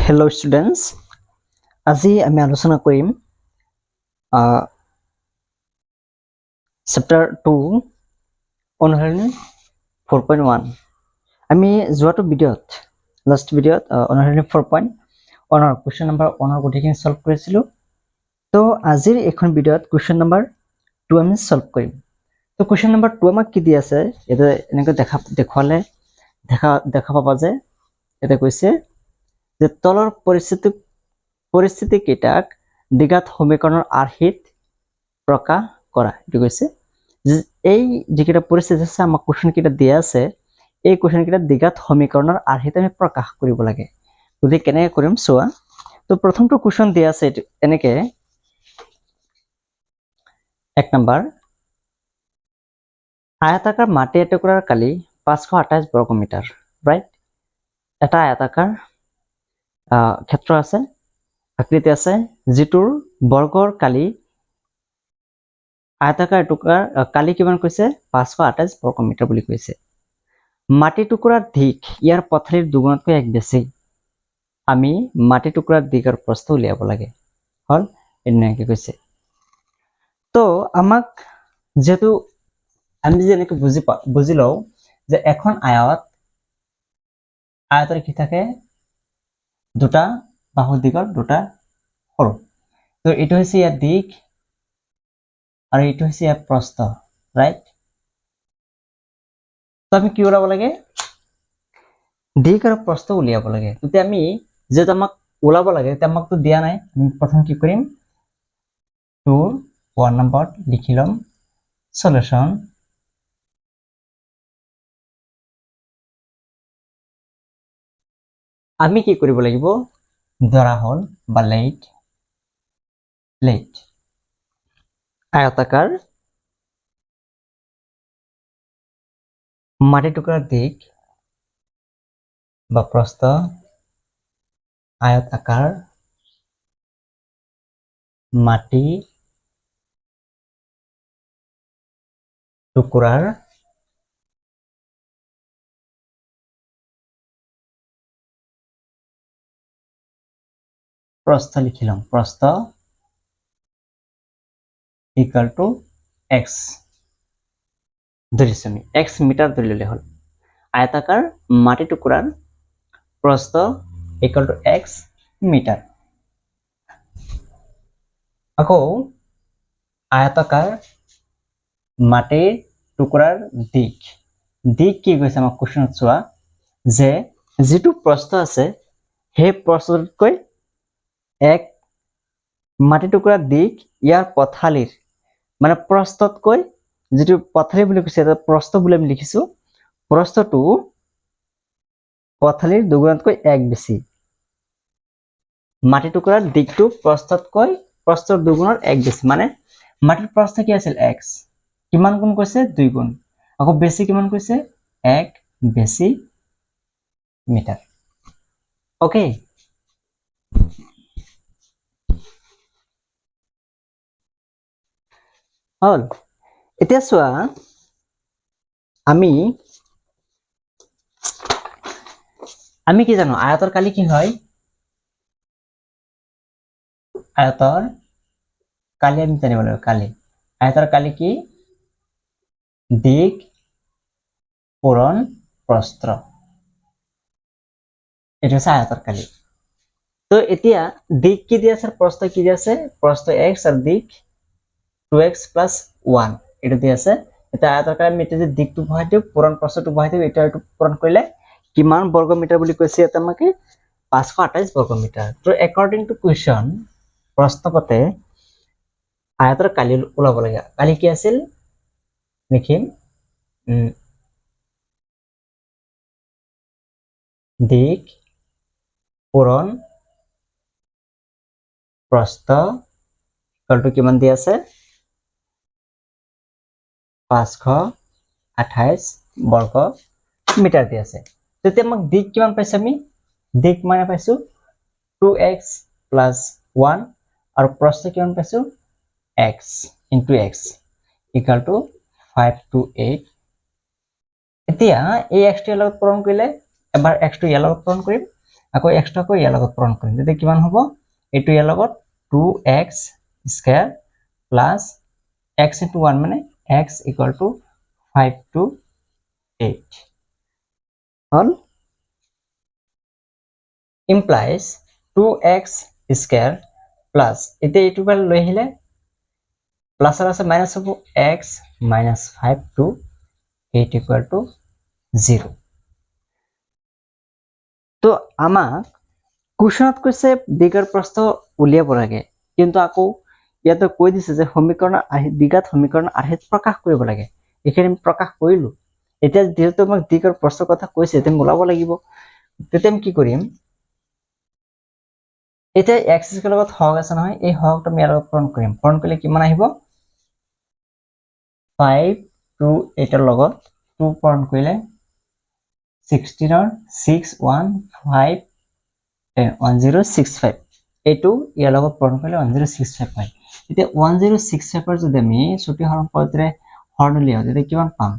Hello students, আজি আমি আলোচনা কৰিম চেপ্টাৰ 2 অনুশীলনী 4.1 আমি যোৱাটো ভিডিঅ'ত লাষ্ট ভিডিঅ'ত অনুশীলনী 4.1 ৰ কোৱেশ্চন নম্বৰ 1 ৰ গোটেইখিনি সলভ কৰিছিলো তো আজিৰ এখন ভিডিঅ'ত কোৱেশ্চন নম্বৰ 2 আমি সলভ কৰিম তো কোৱেশ্চন নম্বৰ 2 আমাক কি দি আছে এটা এনেকৈ দেখা পাবা যে এটা কৈছে যে তলৰ পৰিস্থিতি কেইটাক দ্বিঘাত সমীকৰণৰ আৰ্হিত প্ৰকাশ কৰা এটো কৈছে এই যিকেইটা পৰিস্থিতি আছে আমাক কোৱেশ্চন কেইটা দিয়া আছে এই কোৱেশ্চন কেইটা দ্বিঘাত সমীকৰণৰ আৰ্হিত আমি প্ৰকাশ কৰিব লাগে গতিকে কেনেকৈ কৰিম চোৱা তো প্ৰথমটো কোৱেশ্চন দিয়া আছে এনেকৈ এক নম্বৰ আয়তাকাৰ মাটি এটুকুৰাৰ কালি 528 বৰ্গ মিটাৰ ৰাইট এটা আয়তাকাৰ ক্ষেত্ৰ আছে আকৃতি আছে যেটোৰ বৰ্গৰ কালি আয়তাকাৰ টুকুৰাৰ কালি কিমান কৈছে 528 বৰ্গ মিটাৰ বুলি কৈছে মাটি টুকুৰাৰ দিক ইয়াৰ পথালিৰ দুগুণতকৈ এক বেছি আমি মাটি টুকুৰাৰ দিক আৰু প্ৰস্থ উলিয়াব লাগে হল এনেকৈ কৈছে তো আমাক যেটো আমি যে এনেকৈ বুজি লও যে এখন আয়তৰ কি থাকে দুটা বাহু দিগৰ দুটা সৰু তো এটো হৈছে ইয়াৰ দিক আৰু এটো হৈছে ইয়াৰ প্ৰস্থ ৰাইট তো আমি কি উলাব লাগে দিক আৰু প্ৰস্থ উলিয়াব লাগে তেতিয়া আমি যেটা আমাক উলাব লাগে তেতিয়া আমাক তো দিয়া নাই আমি প্ৰথম কি কৰিম 1 নম্বৰত লিখি লম সলিউশন আমি কি কৰিব লাগিব ধৰা হল বা লেট আয়তাকাৰ মাটি টুকুৰাৰ দিক বা প্ৰস্থ আয়তাকাৰ মাটি টুকুৰাৰ প্ৰস্থ লিখি লম প্ৰস্থ ইকুয়াল টু x ধৰিছো আমি x মিটাৰ ধৰি ললে হল আয়তাকাৰ মাটি টুকুৰাৰ প্ৰস্থ ইকুয়াল টু x মিটাৰ আকৌ আয়তাকাৰ মাটিৰ টুকুৰাৰ দিক কি কৈছে আমাক কোৱেশ্চনত চোৱা যে যেটো প্ৰস্থ আছে সেই প্ৰস্থতকৈ এক মাটি টুকুৰাৰ দিক ইয়াৰ পথালিৰ মানে প্ৰস্থতকৈ যেটো পথালি বুলি কৈছে এটা প্ৰস্থ বুলি আমি লিখিছো প্ৰস্থটো পথালিৰ দুগুণতকৈ এক বেছি মাটি টুকুৰাৰ দিকটো প্ৰস্থৰ দুগুণৰ এক বেছি মানে মাটিৰ প্ৰস্থ কি আছিল x কিমান গুণ কৈছে 2 গুণ আকৌ বেছি কিমান কৈছে 1 বেছি মিটাৰ ওকে হল এতিয়া চোৱা আমি কি জানো আয়তৰ কালি কি হয় আয়তৰ কালি আমি জানিব লাগিব আয়তৰ কালি কি দিক পূৰণ প্ৰস্থ এটা হচ্ছে আয়তৰ কালি তো এতিয়া দিক কি দি আছে প্ৰস্থ কি দি আছে প্ৰস্থ x আৰু দিক 2x + 1 এটা দি আছে এটা আয়তৰ কালি আমি যে দিকটো বহাই দিও পূৰণ প্ৰস্থটো বহাই দিও এটা পূৰণ কৰিলে কিমান বৰ্গ মিটাৰ বুলি কৈছে এটা আমাকে 528 বৰ্গ মিটাৰ তো অ্যাকৰ্ডিং টু কোৱেশ্চন প্ৰশ্নপত্ৰে আয়তৰ কালি ওলাব লাগে কালি কি আছিল লিখিম দিক পূৰণ প্ৰস্থ ইকুয়াল কিমান দি আছে 528 বৰ্গ মিটাৰ দি আছে তেতিয়া আমাক দিক কিমান পাইছো আমি দিক মানে পাইছো 2x + 1 আৰু প্ৰস্থ কিমান পাইছো x * x ইকুয়াল টু 528 এতিয়া এই x টো লগত পূৰণ কৰিলে এবাৰ x টো ইয়াৰ লগত পূৰণ কৰিম আকৌ এক্সটো ইয়াৰ লগত পূৰণ কৰিম তেতিয়া কিমান হ'ব এইটো ইয়াৰ লগত 2x square plus x into 1 মানে x equal to 5 to 8 hall implies 2x square plus এতিয়া এইটো বাৰ লৈ আহিলে প্লাস আর আছে মাইনাস হ'ব x minus 5 to 8 equal to 0 তো আমাক কুৱেশ্যনত কৈছে দ্বিঘাত প্ৰস্থ উলিয়াব লাগে কিন্তু আকৌ ইয়াতে কৈ দিছে যে সমীকৰণ দ্বিঘাত সমীকৰণ আৰ্হিত প্ৰকাশ কৰিব লাগে এখানে আমি প্ৰকাশ কৰিলো এতিয়া যেহেতু আমাক দ্বিঘাত প্ৰস্থ কথা কৈছে তেম ওলাব লাগিব তেতিয়া আমি কি কৰিম এতিয়া x স্কয়াৰ লগত হগ আছে নহয় এই হগটো আমি ইয়াৰ লগত পূৰণ কৰিম পূৰণ কৰিলে কিমান আহিব 5 to 8 এৰ লগত 2 পূৰণ কৰিলে 16 or 6 1 5 1065 এইটো ইয়াৰ লগত পূৰণ কৰিলে 1065 পাই এতিয়া 1065 এৰ যদি আমি ছোটি হৰণ পদ্ধতিৰে হৰণ উলিয়াও তেতিয়া কিমান পাম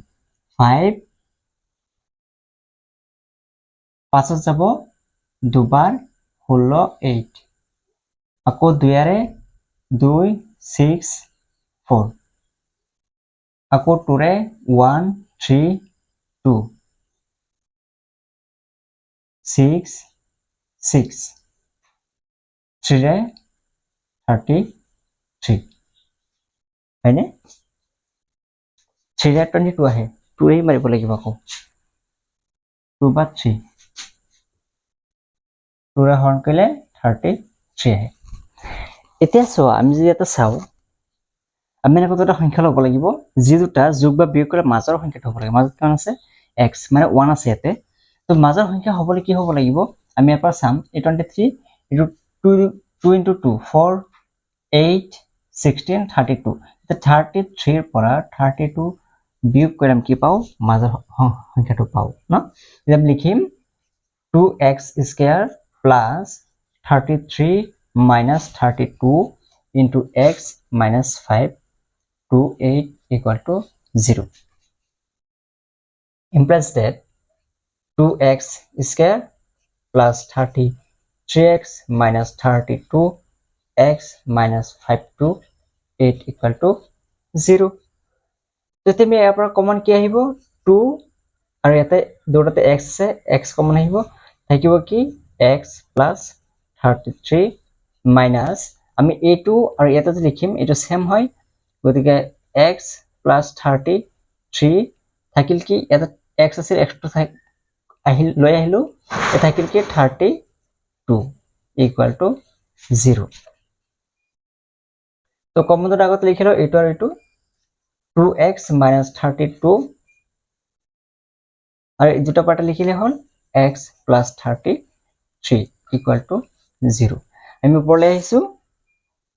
5 5 যাব দুবাৰ 16 8 আকৌ 2 আৰে 2 6 4 আকৌ 2 ৰে 1 3 2 6 6 3 ৰে 33 হয়নে 3 ৰে 22 আহে 2 ৰে মাৰিব লাগিব আকৌ 2 বা 3 2 ৰে হৰণ কৰিলে 33 আহে এতিয়া চোৱা আমি যদি এটা চাও আমি এনেকৈ দুটা সংখ্যা ল'ব লাগিব যি দুটা যোগ বা বিয়োগ কৰি মাজৰ সংখ্যাটো হ'ব লাগে মাজত কিমান আছে x মানে 1 আছে ইয়াতে তো মাজৰ সংখ্যা হ'বলৈ কি হ'ব লাগিব আমি ইয়াৰ পৰা চাম 23 ইটো 2 into 2 4 8 16 32 তো 33 এর পৰা 32 বিয়োগ কৰি আমি কি পাও মাজৰ সংখ্যাটো পাও ন এতিয়া আমি লিখিম 2x square plus 33 minus 32 into x minus 5 to 8 equal to 0 implies that 2x square plus 33x minus 32x minus 5 to 8 equal to 0 যদি আমি ইয়াৰ পৰা কমন কি আহিব 2 আৰু ইয়াতে দুটাতে x আছে x কমন আহিব থাকিব কি x plus 33 minus আমি a2 আৰু ইয়াতে যে লিখিম এটো সেম হয় গতিকে x plus 33 থাকিল কি এটা x আছিল x টো আহিল লৈ আহিলো এটা থাকিল কি 32 equal to 0 তো কমনটো আগত লিখিলো এটো আৰু এটো 2x minus 32 আৰু এই দুটা পাৰ্ট লিখিলে হল x plus 33 equal to 0 আমি উপৰলৈ আহিছো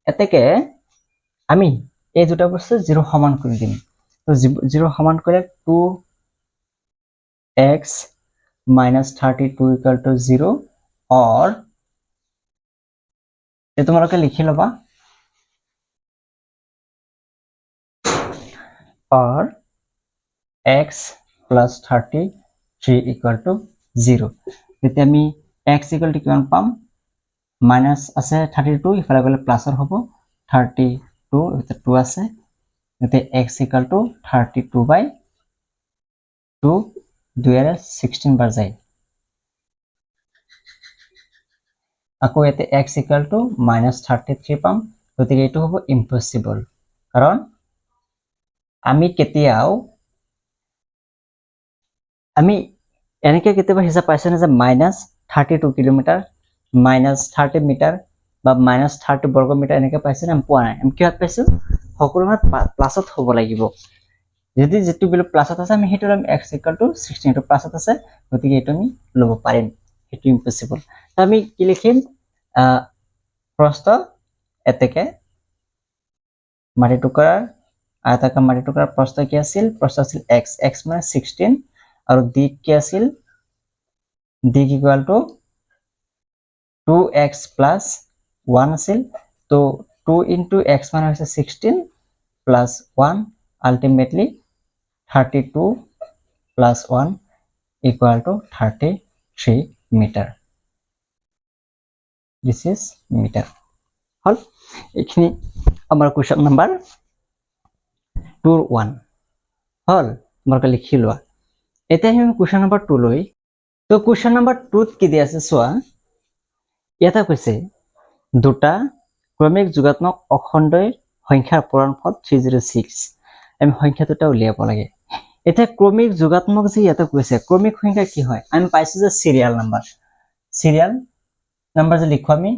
এতেকে আমি এই দুটা বস্তু 0 সমান কৰি দিম তো 0 সমান কৰিলে 2x minus 32 equal to 0 or এই তোমালোকে লিখি লবা or x plus 33 equal to 0 তেতিয়া আমি x equal to কিমান পাম মাইনাস আছে 32 ইফালে গলে প্লাসৰ হ'ব 32 এটা 2 আছে এতে x equal to 32 by 2 2 এর 16 বার যায় আকৌ এতে x equal to minus 33 পাম গতিকে এটো হ'ব ইম্পসিবল কারণ আমি কেতিয়াও আমি এনেকে কেতিয়াবা হিসাব পাইছে না যে -32 কিলোমিটার -30 মিটার বা -30 বর্গ মিটার এনেকে পাইছে না আমি পোৱা নাই আমি কিহত পাইছো সকলো প্লাসত হ'ব লাগিব যদি যেটো বিলো প্লাসত আছে আমি হেটো আমি x equal to 16 টো প্লাসত আছে গতিকে এটো আমি লব পাৰিম এটো ইম্পসিবল তো আমি কি লিখিম প্ৰস্থ এতেকে মাটি টুকুৰাৰ আয়তাকাৰ মাটি টুকুৰাৰ প্ৰস্থ কি আছিল প্ৰস্থ আছিল x x মানে 16 আৰু দিক কি আছিল দিক ইকুয়াল টু 2x plus 1 আছিল তো 2 into x মানে হৈছে 16 plus 1 ultimately 32 plus 1 equal to 33 meter this is metre হল এইখিনি আমাৰ কুৱেশ্যন নাম্বাৰ 2 1 হল তোমালোকে লিখি লোৱা এতিয়া আমি কুৱেশ্যন নাম্বাৰ 2 লৈ তো কুৱেশ্যন নাম্বাৰ 2 ত কি দিয়া আছে চোৱা ইয়াতে কৈছে দুটা ক্ৰমিক যোগাত্মক অখণ্ডৰ সংখ্যাৰ পূৰণফল 306 আমি সংখ্যা দুটা উলিয়াব লাগে এতিয়া ক্ৰমিক যোগাত্মক যে ইয়াতে কৈছে ক্ৰমিক সংখ্যা কি হয় আমি পাইছো যে সিৰিয়াল নাম্বাৰ যে লিখো আমি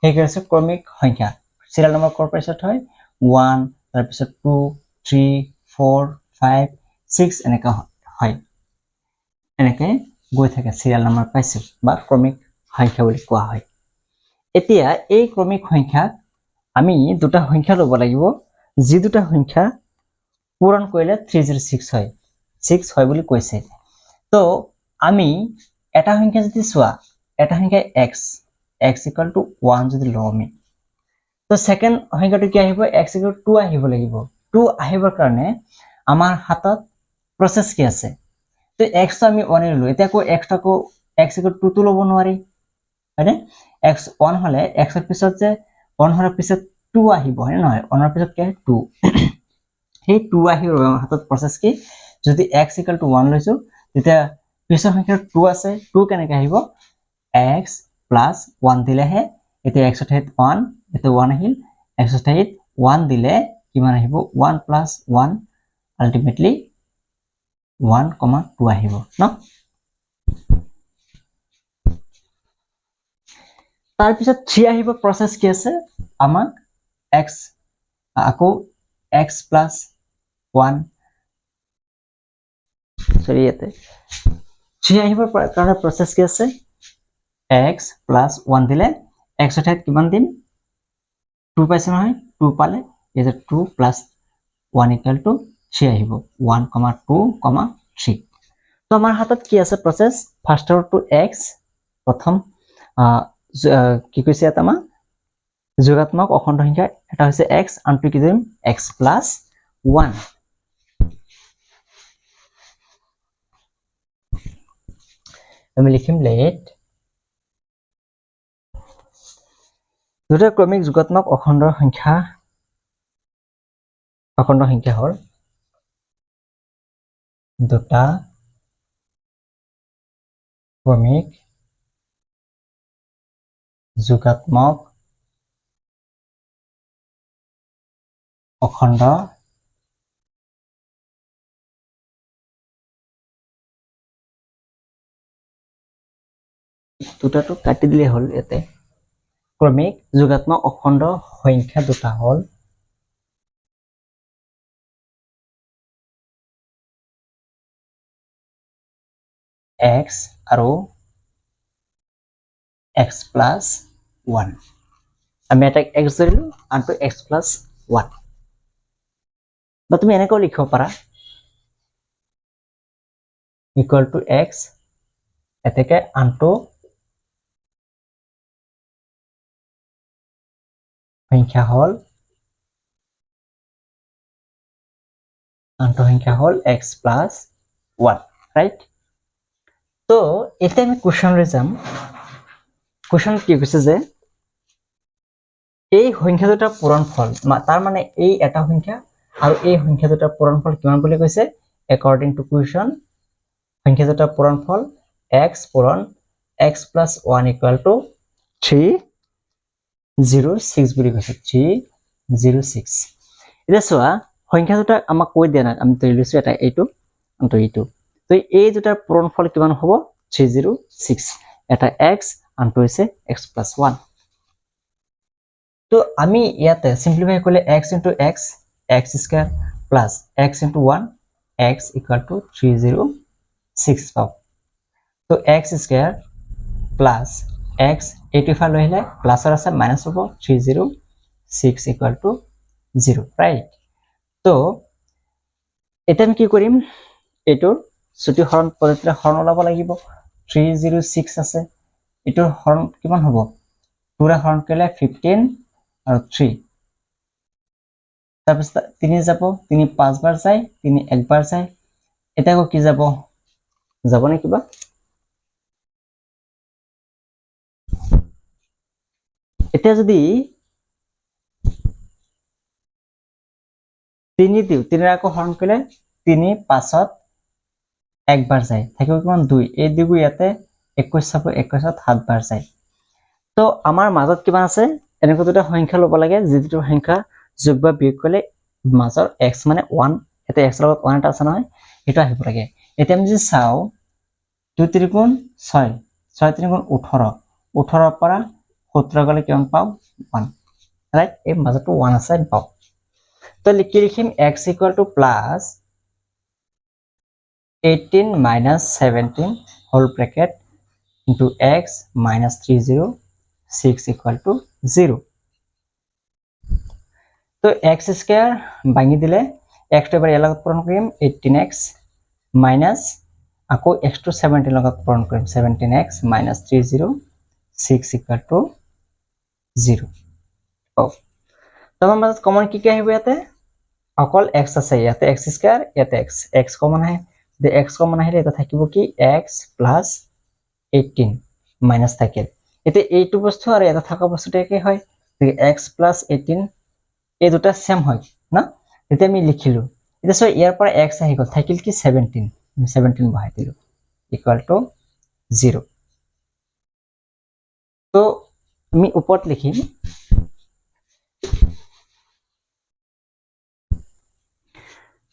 সেই কৈছে ক্ৰমিক সংখ্যা সিৰিয়াল নাম্বাৰ কৰ পিছত হয় 1 তাৰ পিছত 2 3 4 5 6 এনেকা হয় এনেকে গৈ থাকে সিরিয়াল নাম্বাৰ পাইছো বা ক্ৰমিক সংখ্যা বুলি কোৱা হয় এতিয়া এই ক্ৰমিক সংখ্যা আমি দুটা সংখ্যা লব লাগিব যি দুটা সংখ্যা পূৰণ কৰিলে 306 হয় 6 হয় বুলি কৈছে তো আমি এটা সংখ্যা যদি চোৱা এটা সংখ্যা x = 1 যদি লও আমি তো সেকেন্ড সংখ্যাটো কি আহিব x = 2 আহিব লাগিব 2 আহিবৰ কাৰণে আমাৰ হাতত প্ৰসেস কি আছে তো x তো আমি 1 ললো এতিয়া কো x = 2 তো লব নোৱাৰি হয়নে x 1 হলে x এৰ পিছত যে 1 হৰ পিছত 2 আহিব হয় নহয় 1 এৰ পিছত কি 2 সেই 2 আহিব হাতত প্ৰসেস কি যদি x = 1 লৈছো তেতিয়া পিছৰ সংখ্যা 2 আছে 2 কেনেকৈ আহিব x + 1 দিলেহে এতিয়া x ৰ ঠাইত 1 এটা 1 আহিল x ৰ ঠাইত 1 দিলে কিমান আহিব 1 + 1 আলটিমেটলি 1,2 আহিব ন তাৰ পিছত 3 আহিব প্ৰসেস কি আছে আমাক x আকৌ x + 1 সৰি ইয়াতে 3 আহিবৰ কাৰণে প্ৰসেস কি আছে x + 1 দিলে x ৰ ঠাইত কিমান দিম 2 পাইছে নহয় 2 পালে এটা 2 + 1 = 3 আহিব 1,2, 3 তো আমাৰ হাতত কি আছে প্ৰসেস ফাৰ্স্টৰটো x প্ৰথম কি কৈছে এটা আমাৰ যোগাত্মক অখণ্ড সংখ্যা এটা হৈছে x আনটো কি দিম x + 1 আমি লিখিম লেট দুটা ক্ৰমিক যোগাত্মক অখণ্ড সংখ্যা হল দুটা ক্ৰমিক যোগাত্মক অখণ্ড দুটাটো কাটি দিলে হল ইয়াতে ক্ৰমিক যোগাত্মক অখণ্ড সংখ্যা দুটা হল x আৰু x + 1 আমি এটা x ধৰিলো আনটো x + 1 বা তুমি এনেকৈ লিখিব পাৰা = x এতেকে আনটো সংখ্যা হল x + 1 ৰাইট তো এতিয়া আমি কোৱেশ্চনলৈ যাম কোৱেশ্চন কি কৈছে যে এই সংখ্যা দুটাৰ পূৰণফল তাৰ মানে এই এটা সংখ্যা আৰু এই সংখ্যা দুটাৰ পূৰণফল কিমান বুলি কৈছে according to question সংখ্যা দুটাৰ পূৰণফল x পূৰণ x + 1 = 306 বুলি কৈছে 306 এতিয়া চোৱা সংখ্যা দুটা আমাক কৈ দিয়া নাই আমি ধৰি লৈছো এটা এইটো আনটো এইটো তো এই দুটাৰ পূৰণফল কিমান হ'ব 306 এটা x আনটো হৈছে x + 1 তো আমি ইয়াতে সিম্পলিফাই কৰিলে x * x x² plus x * 1 x = 306 পাব তো x² plus x 85 লৈ আহিলে প্লাসৰ আছে মাইনাস হ'ব 306 = 0 ৰাইট তো এটা আমি কি কৰিম এটোৰ ছুটি হৰণ পদ্ধতিৰে হৰণ ওলাব লাগিব 306 আছে এটোৰ হৰণ কিমান হ'ব পুৰা হৰণ কৰিলে 15 আৰু 3 তাৰপিছত 3 যাব 3 5 বাৰ যায় 3 একবাৰ যায় এটা কি যাব যাব নে কিবা এতিয়া যদি 3 দিওঁ 3 আকৌ হৰণ কৰিলে 3 5ত একবাৰ যায় থাকিব কিমান 2 এই 2 ইয়াতে 21 চাব 21ত 7 বাৰ যায় তো আমাৰ মাজত কিমান আছে এনেকৈ দুটা সংখ্যা ল'ব লাগে যিটো সংখ্যা যোগ বা বিয়োগ কৰিলে মাজৰ x মানে 1 এটা x লগত 1 এটা আছে নহয় এটা আহিব লাগে এতিয়া আমি যদি চাও 2 3 গুণ 6 6 3 গুণ 18 18 পৰা 17 গলে কিমান পাও 1 রাইট এই মাজটো 1 আছে পাও তো লিখিম x = plus 18 minus 17 whole bracket into x minus 306 equal to 0 তো x square ভাঙি দিলে x টো এবাৰ ইয়াৰ লগত পূৰণ কৰিম 18x minus আকৌ x টো 17 লগত পূৰণ কৰিম 17x minus 306 equal to 0 তো আমাৰ মাজত কমন কি আহিব ইয়াতে অকল x আছে ইয়াতে x square ইয়াতে x কমন আহে the x কমন আহিলে এটা থাকিব কি x plus 18 minus থাকিল এতে এইটো বস্তু আৰু এটা থাকা বস্তুটো একে হয় x plus 18 এই দুটা সেম হয় না এটা আমি লিখিলো এটা সো ইয়াৰ পৰা x আহি গল থাকিল কি 17 বহাই দিলো ইকুয়াল টু 0 তো আমি ওপৰত লিখিম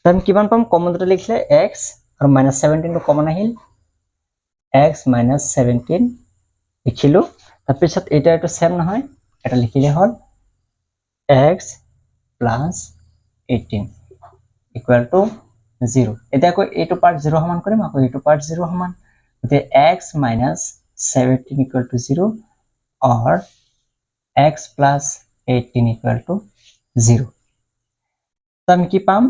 আমি কিমান পাম কমন দুটা লিখলে x আৰু -17 টো কমন আহিল x - 17 লিখিলো তাৰপিছত এটা এটো সেম নহয় এটা লিখিলে হল x plus 18 equal to 0 এতিয়া কো এইটো পাৰ্ট 0 সমান কৰিম আকৌ এইটো পাৰ্ট 0 সমান গতে x minus 17 equal to 0 or x plus 18 equal to 0 তো আমি কি পাম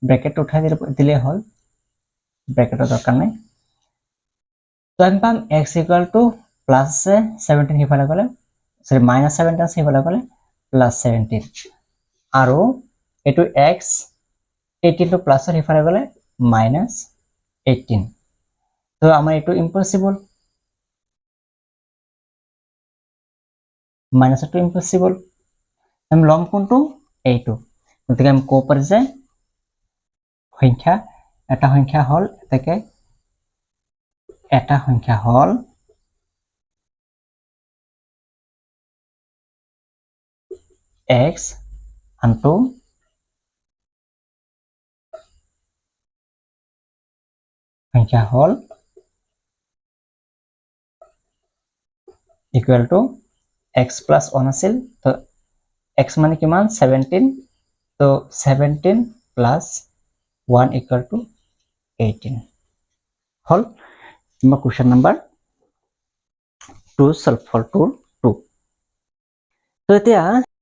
ব্র্যাকেট উঠাই দিলে হল ব্ৰ্যাকেটৰ দৰকাৰ নাই তো আমি পাম x equal to plus 17 হিফালে গলে সরি minus 17 আছে হিফালে গলে plus 17 আৰু এটো x 18 to plus হিফালে গলে minus 18 তো আমাৰ এটো ইম্পসিবল মাইনাস টু ইম্পসিবল আমি লম কোনটো এইটো গতিকে আমি কো পাৰি যে সংখ্যা এটা সংখ্যা হল এটাকে এটা সংখ্যা হল x আনটো সংখ্যা হল ইকুয়াল টু x plus 1 আছিল তো x মানে কিমান 17 তো 17 plus 1 equal to 18 হল আমাৰ কোৱেশ্চন নাম্বাৰ 2 সলভ ফৰ 2 তো এতিয়া